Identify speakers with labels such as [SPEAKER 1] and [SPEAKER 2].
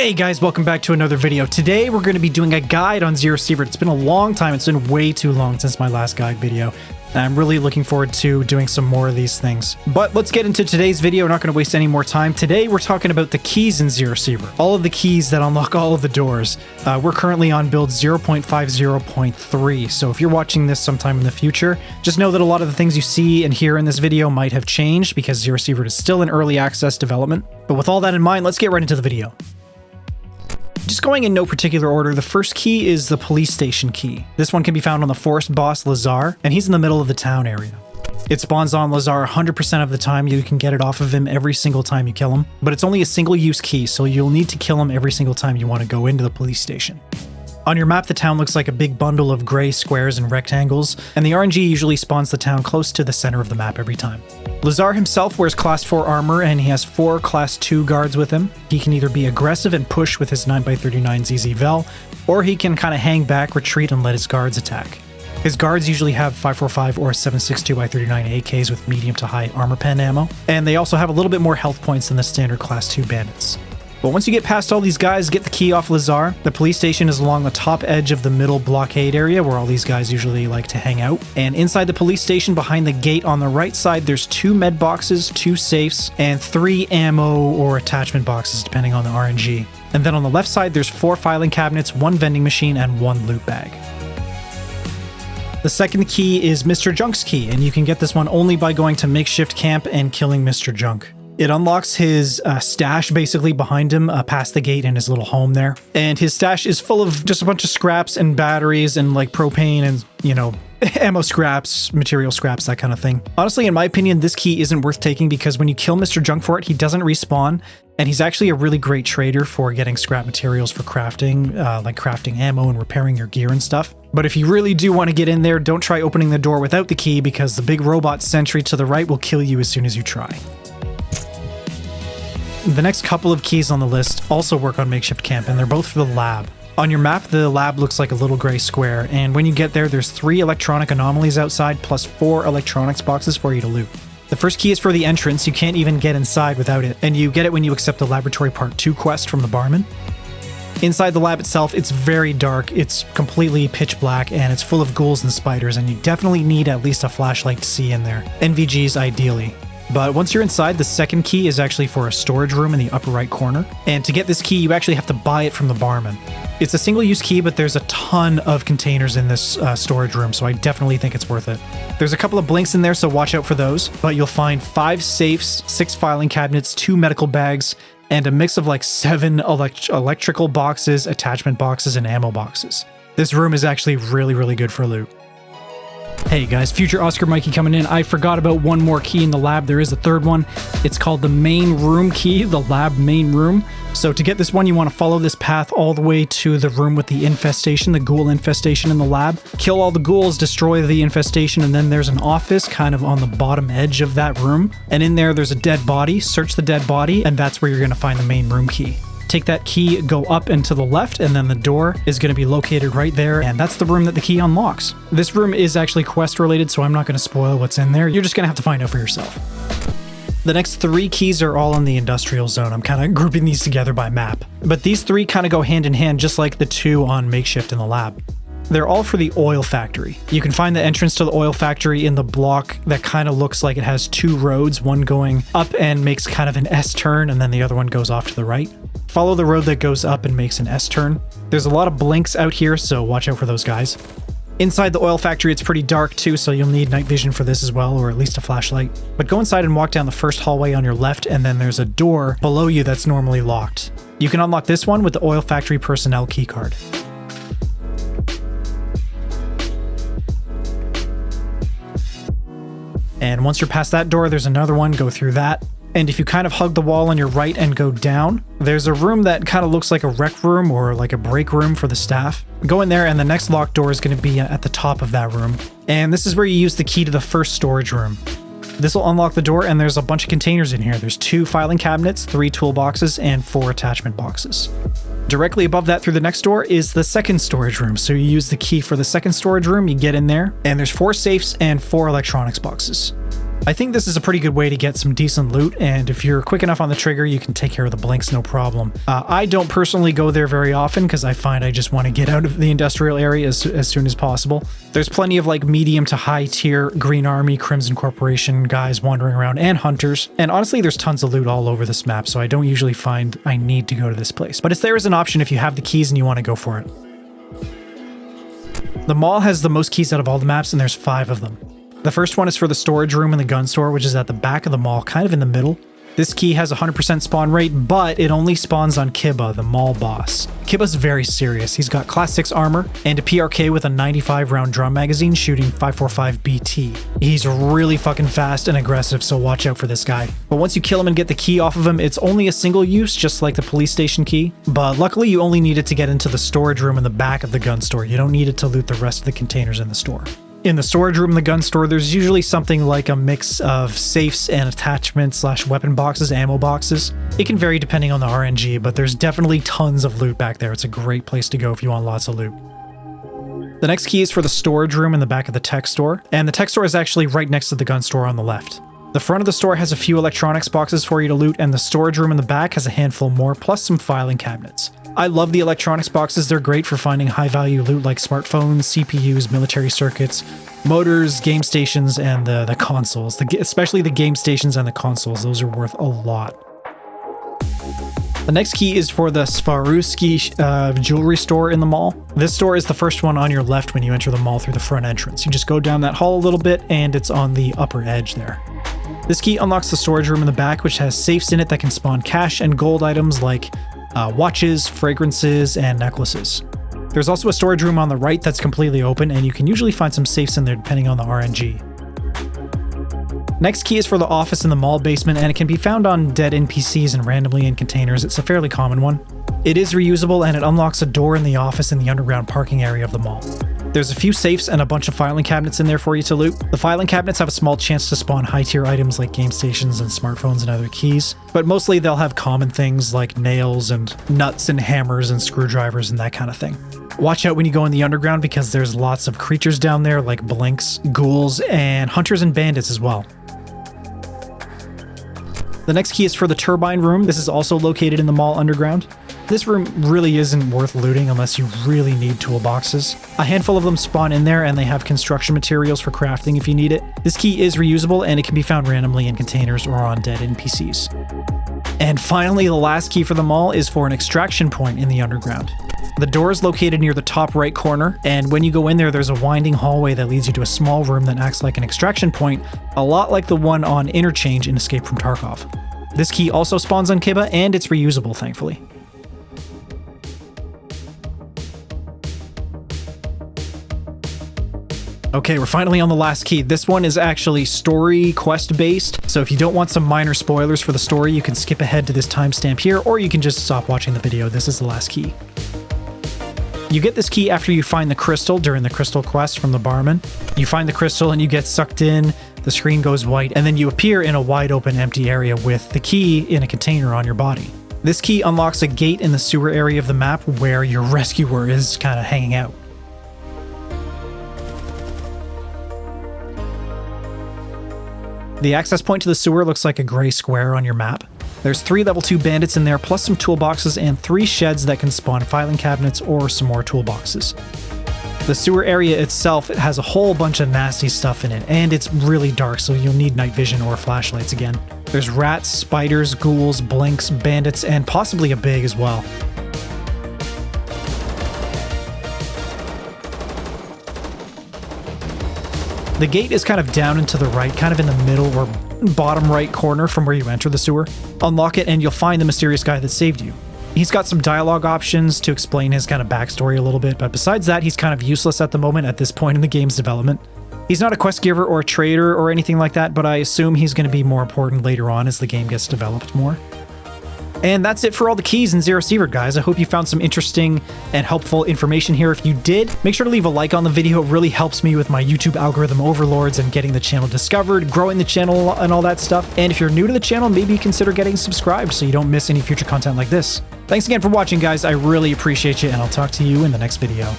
[SPEAKER 1] Hey guys, welcome back to another video. Today we're going to be doing a guide on Zero Sievert. It's been a long time. It's been way too long since my last guide video. And I'm really looking forward to doing some more of these things. But let's get into today's video. We're not going to waste any more time. Today we're talking about the keys in Zero Sievert. All of the keys that unlock all of the doors. We're currently on build 0.50.3. So if you're watching this sometime in the future, just know that a lot of the things you see and hear in this video might have changed because Zero Sievert is still in early access development. But with all that in mind, let's get right into the video. Just going in no particular order, the first key is the police station key. This one can be found on the forest boss Lazar, and he's in the middle of the town area. It spawns on Lazar 100% of the time. You can get it off of him every single time you kill him, but it's only a single use key, so you'll need to kill him every single time you want to go into the police station. On your map, the town looks like a big bundle of gray squares and rectangles, and the RNG usually spawns the town close to the center of the map every time. Lazar himself wears class 4 armor, and he has 4 class 2 guards with him. He can either be aggressive and push with his 9x39 ZZ Vel, or he can kind of hang back, retreat, and let his guards attack. His guards usually have 545 or 762x39 AKs with medium to high armor pen ammo, and they also have a little bit more health points than the standard class 2 bandits. But once you get past all these guys, get the key off Lazar. The police station is along the top edge of the middle blockade area where all these guys usually like to hang out. And inside the police station, behind the gate on the right side, there's 2 med boxes, 2 safes, and 3 ammo or attachment boxes depending on the RNG. And then on the left side, there's 4 filing cabinets, 1 vending machine, and 1 loot bag. The second key is Mr. Junk's key, and you can get this one only by going to makeshift camp and killing Mr. Junk. It unlocks his stash basically behind him past the gate in his little home there. And his stash is full of just a bunch of scraps and batteries and like propane and, you know, ammo scraps, material scraps, that kind of thing. Honestly, in my opinion, this key isn't worth taking because when you kill Mr. Junk for it, he doesn't respawn. And he's actually a really great trader for getting scrap materials for crafting, like crafting ammo and repairing your gear and stuff. But if you really do want to get in there, don't try opening the door without the key because the big robot sentry to the right will kill you as soon as you try. The next couple of keys on the list also work on makeshift camp, and they're both for the lab. On your map, the lab looks like a little gray square, and when you get there, there's 3 electronic anomalies outside, plus 4 electronics boxes for you to loot. The first key is for the entrance. You can't even get inside without it, and you get it when you accept the Laboratory Part 2 quest from the barman. Inside the lab itself, it's very dark, it's completely pitch black, and it's full of ghouls and spiders, and you definitely need at least a flashlight to see in there. NVGs ideally. But once you're inside, the second key is actually for a storage room in the upper right corner. And to get this key, you actually have to buy it from the barman. It's a single-use key, but there's a ton of containers in this storage room, so I definitely think it's worth it. There's a couple of blinks in there, so watch out for those. But you'll find 5 safes, 6 filing cabinets, 2 medical bags, and a mix of like 7 electrical boxes, attachment boxes, and ammo boxes. This room is actually really, really good for loot. Hey guys, future Oscar Mikey coming in. I forgot about one more key in the lab. There is a third one. It's called the main room key, the lab main room. So to get this one, you want to follow this path all the way to the room with the infestation, the ghoul infestation in the lab. Kill all the ghouls, destroy the infestation, and then there's an office kind of on the bottom edge of that room. And in there's a dead body. Search the dead body, and that's where you're going to find the main room key. Take that key, go up and to the left, and then the door is going to be located right there, and that's the room that the key unlocks. This room is actually quest related, so I'm not going to spoil what's in there. You're just going to have to find out for yourself. The next 3 keys are all in the industrial zone. I'm kind of grouping these together by map. But these 3 kind of go hand in hand, just like the 2 on makeshift in the lab. They're all for the oil factory. You can find the entrance to the oil factory in the block that kind of looks like it has 2 roads, one going up and makes kind of an S turn, and then the other one goes off to the right. Follow the road that goes up and makes an S turn. There's a lot of blinks out here, so watch out for those guys. Inside the oil factory, it's pretty dark too, so you'll need night vision for this as well, or at least a flashlight. But go inside and walk down the first hallway on your left, and then there's a door below you that's normally locked. You can unlock this one with the oil factory personnel keycard. And once you're past that door, there's another one, go through that. And if you kind of hug the wall on your right and go down, there's a room that kind of looks like a rec room or like a break room for the staff. Go in there and the next locked door is going to be at the top of that room. And this is where you use the key to the first storage room. This will unlock the door, and there's a bunch of containers in here. There's 2 filing cabinets, 3 toolboxes, and 4 attachment boxes. Directly above that through the next door is the second storage room. So you use the key for the second storage room, you get in there, and there's 4 safes and 4 electronics boxes. I think this is a pretty good way to get some decent loot, and if you're quick enough on the trigger, you can take care of the blinks no problem. I don't personally go there very often because I find I just want to get out of the industrial area as soon as possible. There's plenty of like medium to high tier Green Army, Crimson Corporation guys wandering around, and hunters. And honestly, there's tons of loot all over this map, so I don't usually find I need to go to this place. But it's there as an option if you have the keys and you want to go for it. The mall has the most keys out of all the maps, and there's 5 of them. The first one is for the storage room in the gun store, which is at the back of the mall, kind of in the middle. This key has a 100% spawn rate, but it only spawns on Kiba, the mall boss. Kiba's very serious. He's got class 6 armor and a PRK with a 95 round drum magazine shooting 545 BT. He's really fucking fast and aggressive, so watch out for this guy. But once you kill him and get the key off of him, it's only a single use, just like the police station key. But luckily you only need it to get into the storage room in the back of the gun store. You don't need it to loot the rest of the containers in the store. In the storage room in the gun store, there's usually something like a mix of safes and attachments / weapon boxes, ammo boxes. It can vary depending on the RNG, but there's definitely tons of loot back there. It's a great place to go if you want lots of loot. The next key is for the storage room in the back of the tech store, and the tech store is actually right next to the gun store on the left. The front of the store has a few electronics boxes for you to loot, and the storage room in the back has a handful more, plus some filing cabinets. I love the electronics boxes. They're great for finding high-value loot like smartphones, CPUs, military circuits, motors, game stations, and the consoles. Especially the game stations and the consoles. Those are worth a lot. The next key is for the Swarovski jewelry store in the mall. This store is the first one on your left when you enter the mall through the front entrance. You just go down that hall a little bit, and it's on the upper edge there. This key unlocks the storage room in the back, which has safes in it that can spawn cash and gold items like watches, fragrances, and necklaces. There's also a storage room on the right that's completely open, and you can usually find some safes in there depending on the RNG. Next key is for the office in the mall basement, and it can be found on dead NPCs and randomly in containers. It's a fairly common one. It is reusable, and it unlocks a door in the office in the underground parking area of the mall. There's a few safes and a bunch of filing cabinets in there for you to loot. The filing cabinets have a small chance to spawn high-tier items like game stations and smartphones and other keys, but mostly they'll have common things like nails and nuts and hammers and screwdrivers and that kind of thing. Watch out when you go in the underground because there's lots of creatures down there like blinks, ghouls, and hunters and bandits as well. The next key is for the Turbine room. This is also located in the mall underground. This room really isn't worth looting unless you really need toolboxes. A handful of them spawn in there, and they have construction materials for crafting if you need it. This key is reusable, and it can be found randomly in containers or on dead NPCs. And finally, the last key for the mall is for an extraction point in the underground. The door is located near the top right corner, and when you go in there, there's a winding hallway that leads you to a small room that acts like an extraction point, a lot like the one on Interchange in Escape from Tarkov. This key also spawns on Kiba, and it's reusable, thankfully. Okay, we're finally on the last key. This one is actually story quest based, so if you don't want some minor spoilers for the story, you can skip ahead to this timestamp here, or you can just stop watching the video. This is the last key. You get this key after you find the crystal during the crystal quest from the barman. You find the crystal and you get sucked in, the screen goes white, and then you appear in a wide open empty area with the key in a container on your body. This key unlocks a gate in the sewer area of the map where your rescuer is kind of hanging out. The access point to the sewer looks like a gray square on your map. There's 3 level 2 bandits in there, plus some toolboxes and 3 sheds that can spawn filing cabinets or some more toolboxes. The sewer area itself, it has a whole bunch of nasty stuff in it, and it's really dark, so you'll need night vision or flashlights again. There's rats, spiders, ghouls, blinks, bandits, and possibly a big as well. The gate is kind of down and to the right, kind of in the middle or bottom right corner from where you enter the sewer. Unlock it and you'll find the mysterious guy that saved you. He's got some dialogue options to explain his kind of backstory a little bit, but besides that, he's kind of useless at the moment at this point in the game's development. He's not a quest giver or a trader or anything like that, but I assume he's going to be more important later on as the game gets developed more. And that's it for all the keys in Zero Sievert, guys. I hope you found some interesting and helpful information here. If you did, make sure to leave a like on the video. It really helps me with my YouTube algorithm overlords and getting the channel discovered, growing the channel and all that stuff. And if you're new to the channel, maybe consider getting subscribed so you don't miss any future content like this. Thanks again for watching, guys. I really appreciate you, and I'll talk to you in the next video.